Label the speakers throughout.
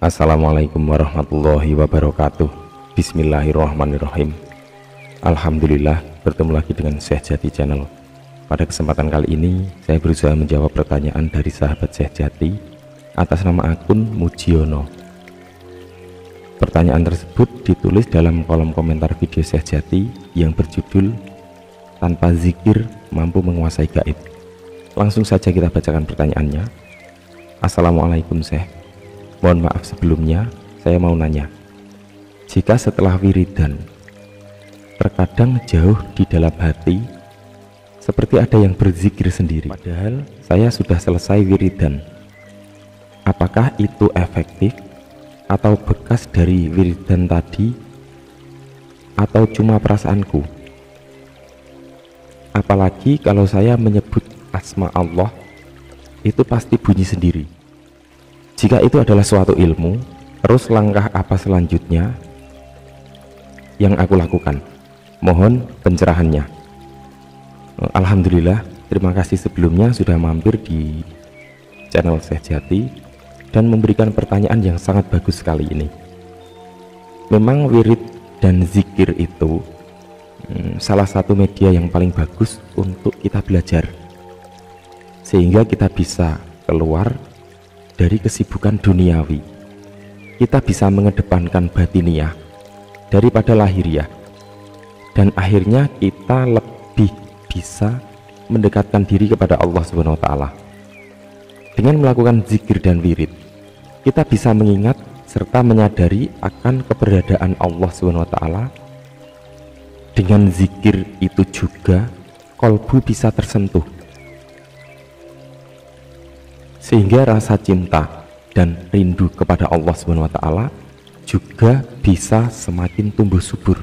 Speaker 1: Assalamualaikum warahmatullahi wabarakatuh. Bismillahirrahmanirrahim. Alhamdulillah, bertemu lagi dengan Syekh Jati Channel. Pada kesempatan kali ini saya berusaha menjawab pertanyaan dari sahabat Syekh Jati atas nama akun Mujiono. Pertanyaan tersebut ditulis dalam kolom komentar video Syekh Jati yang berjudul "Tanpa zikir mampu menguasai gaib". Langsung saja kita bacakan pertanyaannya. Assalamualaikum Syekh, mohon maaf sebelumnya, saya mau nanya, jika setelah wiridan terkadang jauh di dalam hati seperti ada yang berzikir sendiri, padahal saya sudah selesai wiridan, apakah itu efektif atau bekas dari wiridan tadi atau cuma perasaanku? Apalagi kalau saya menyebut asma Allah, itu pasti bunyi sendiri. Jika itu adalah suatu ilmu, terus langkah apa selanjutnya yang aku lakukan? Mohon pencerahannya. Alhamdulillah, terima kasih sebelumnya sudah mampir di channel Syekh Jati dan memberikan pertanyaan yang sangat bagus sekali ini. Memang wirid dan zikir itu salah satu media yang paling bagus untuk kita belajar, sehingga kita bisa keluar dari kesibukan duniawi. Kita bisa mengedepankan batiniah daripada lahiriah, dan akhirnya kita lebih bisa mendekatkan diri kepada Allah Subhanahu wa Ta'ala. Dengan melakukan zikir dan wirid, kita bisa mengingat serta menyadari akan keberadaan Allah Subhanahu wa Ta'ala. Dengan zikir itu juga kolbu bisa tersentuh, sehingga rasa cinta dan rindu kepada Allah Subhanahu wa Ta'ala juga bisa semakin tumbuh subur.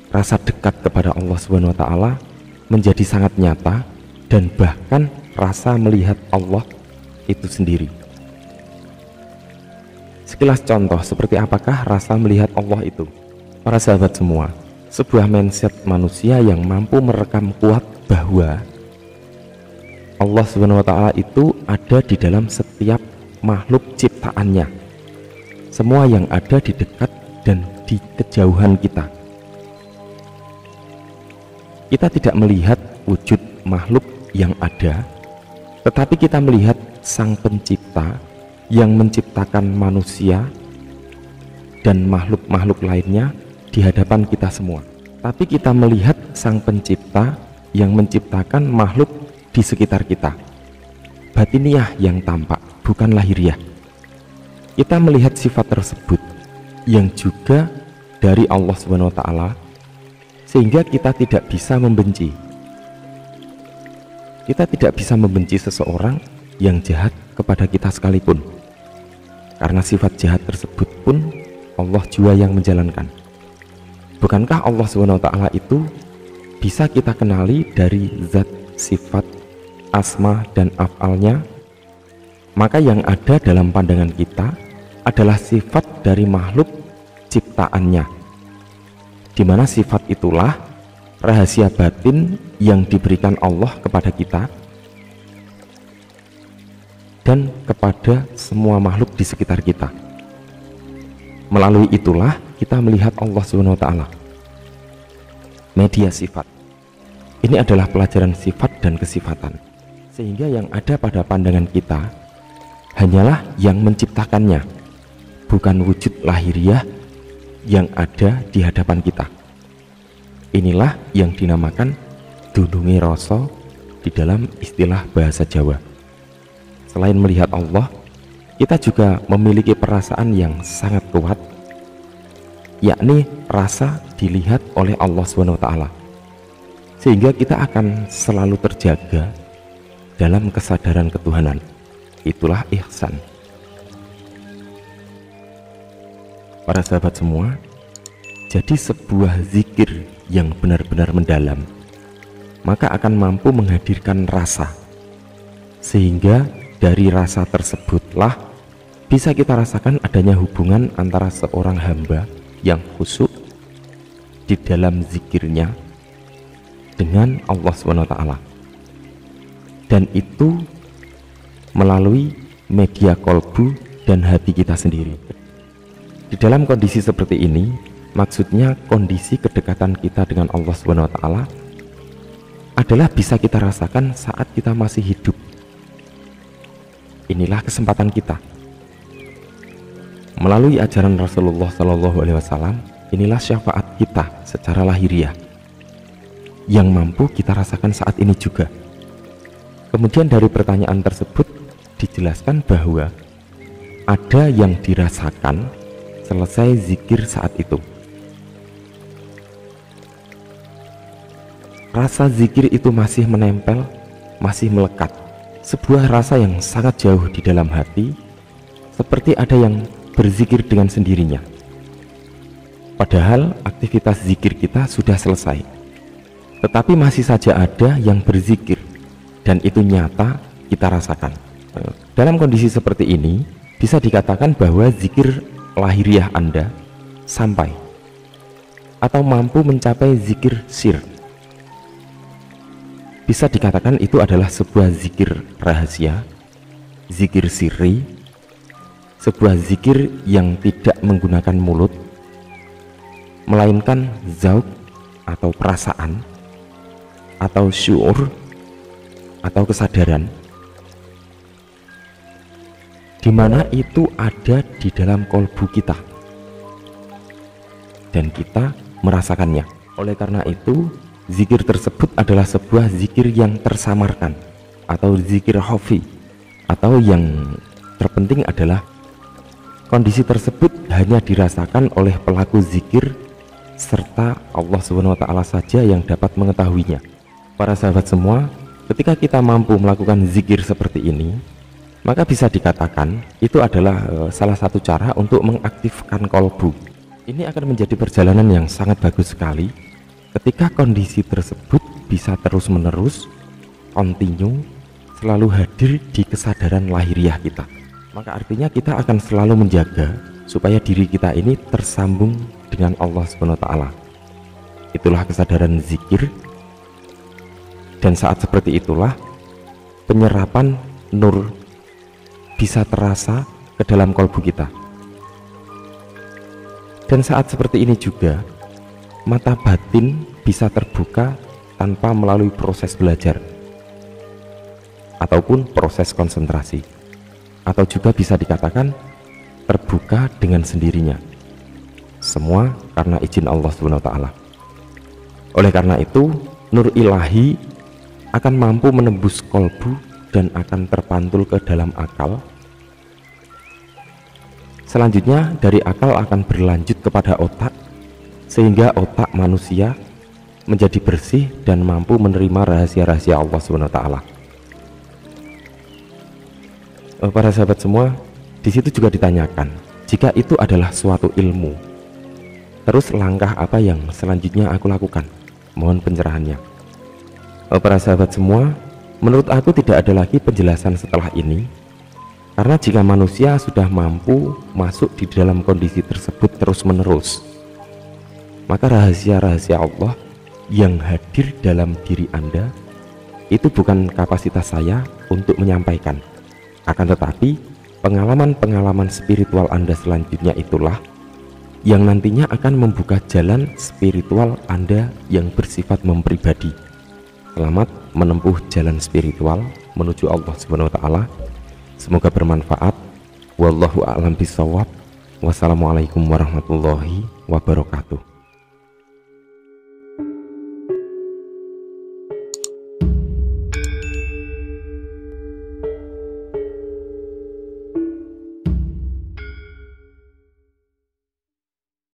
Speaker 1: Rasa dekat kepada Allah Subhanahu wa Ta'ala menjadi sangat nyata, dan bahkan rasa melihat Allah itu sendiri. Sekilas contoh seperti apakah rasa melihat Allah itu? Para sahabat semua, sebuah mindset manusia yang mampu merekam kuat bahwa Allah Subhanahu wa Ta'ala itu ada di dalam setiap makhluk ciptaannya, semua yang ada di dekat dan di kejauhan kita. Kita tidak melihat wujud makhluk yang ada, tetapi kita melihat Sang Pencipta yang menciptakan manusia dan makhluk-makhluk lainnya di hadapan kita semua. Tapi kita melihat Sang Pencipta yang menciptakan makhluk di sekitar kita, batiniah yang tampak, bukan lahiriah. Kita melihat sifat tersebut yang juga dari Allah Subhanahu wa Ta'ala, sehingga kita tidak bisa membenci. Kita tidak bisa membenci seseorang yang jahat kepada kita sekalipun, karena sifat jahat tersebut pun Allah jua yang menjalankan. Bukankah Allah Subhanahu wa Ta'ala itu bisa kita kenali dari zat, sifat, asma dan af'alnya? Maka yang ada dalam pandangan kita adalah sifat dari makhluk ciptaannya, di mana sifat itulah rahasia batin yang diberikan Allah kepada kita dan kepada semua makhluk di sekitar kita. Melalui itulah kita melihat Allah Subhanahu wa Ta'ala. Media sifat ini adalah pelajaran sifat dan kesifatan, sehingga yang ada pada pandangan kita hanyalah yang menciptakannya, bukan wujud lahiriah yang ada di hadapan kita. Inilah yang dinamakan dununge rasa di dalam istilah bahasa Jawa. Selain melihat Allah, kita juga memiliki perasaan yang sangat kuat, yakni rasa dilihat oleh Allah Subhanahu wa Ta'ala, sehingga kita akan selalu terjaga dalam kesadaran ketuhanan. Itulah ihsan. Para sahabat semua, jadi sebuah zikir yang benar-benar mendalam, maka akan mampu menghadirkan rasa, sehingga dari rasa tersebutlah bisa kita rasakan adanya hubungan antara seorang hamba yang khusyuk di dalam zikirnya dengan Allah Subhanahu wa Ta'ala. Dan itu melalui media kolbu dan hati kita sendiri. Di dalam kondisi seperti ini, maksudnya kondisi kedekatan kita dengan Allah Subhanahu wa taala adalah bisa kita rasakan saat kita masih hidup. Inilah kesempatan kita. Melalui ajaran Rasulullah SAW, inilah syafaat kita secara lahiriah yang mampu kita rasakan saat ini juga. Kemudian dari pertanyaan tersebut dijelaskan bahwa ada yang dirasakan selesai zikir saat itu. Rasa zikir itu masih menempel, masih melekat, sebuah rasa yang sangat jauh di dalam hati, seperti ada yang berzikir dengan sendirinya. Padahal aktivitas zikir kita sudah selesai, tetapi masih saja ada yang berzikir, dan itu nyata kita rasakan. Dalam kondisi seperti ini, bisa dikatakan bahwa zikir lahiriah Anda sampai atau mampu mencapai zikir sir. Bisa dikatakan itu adalah sebuah zikir rahasia, zikir sirri, sebuah zikir yang tidak menggunakan mulut, melainkan zauq atau perasaan, atau syuur, atau kesadaran, di mana itu ada di dalam kolbu kita dan kita merasakannya. Oleh karena itu, zikir tersebut adalah sebuah zikir yang tersamarkan atau zikir khafi, atau yang terpenting adalah kondisi tersebut hanya dirasakan oleh pelaku zikir serta Allah Subhanahu wa taala saja yang dapat mengetahuinya. Para sahabat semua, ketika kita mampu melakukan zikir seperti ini, maka bisa dikatakan itu adalah salah satu cara untuk mengaktifkan kolbu. Ini akan menjadi perjalanan yang sangat bagus sekali ketika kondisi tersebut bisa terus-menerus, continue, selalu hadir di kesadaran lahiriah kita. Maka artinya kita akan selalu menjaga supaya diri kita ini tersambung dengan Allah Subhanahu wa taala. Itulah kesadaran zikir, dan saat seperti itulah penyerapan nur bisa terasa ke dalam kolbu kita. Dan saat seperti ini juga mata batin bisa terbuka tanpa melalui proses belajar ataupun proses konsentrasi, atau juga bisa dikatakan terbuka dengan sendirinya. Semua karena izin Allah Subhanahu wa taala. Oleh karena itu, nur ilahi akan mampu menembus kolbu dan akan terpantul ke dalam akal. Selanjutnya dari akal akan berlanjut kepada otak, sehingga otak manusia menjadi bersih dan mampu menerima rahasia-rahasia Allah Subhanahu wa taala. Para sahabat semua, di situ juga ditanyakan, jika itu adalah suatu ilmu, terus langkah apa yang selanjutnya aku lakukan? Mohon pencerahannya. Para sahabat semua, menurut aku tidak ada lagi penjelasan setelah ini, karena jika manusia sudah mampu masuk di dalam kondisi tersebut terus-menerus, maka rahasia-rahasia Allah yang hadir dalam diri Anda itu bukan kapasitas saya untuk menyampaikan, akan tetapi pengalaman-pengalaman spiritual Anda selanjutnya itulah yang nantinya akan membuka jalan spiritual Anda yang bersifat mempribadi. Selamat menempuh jalan spiritual menuju Allah Subhanahu wa taala. Semoga bermanfaat. Wallahu a'lam bishawab. Wassalamualaikum warahmatullahi wabarakatuh.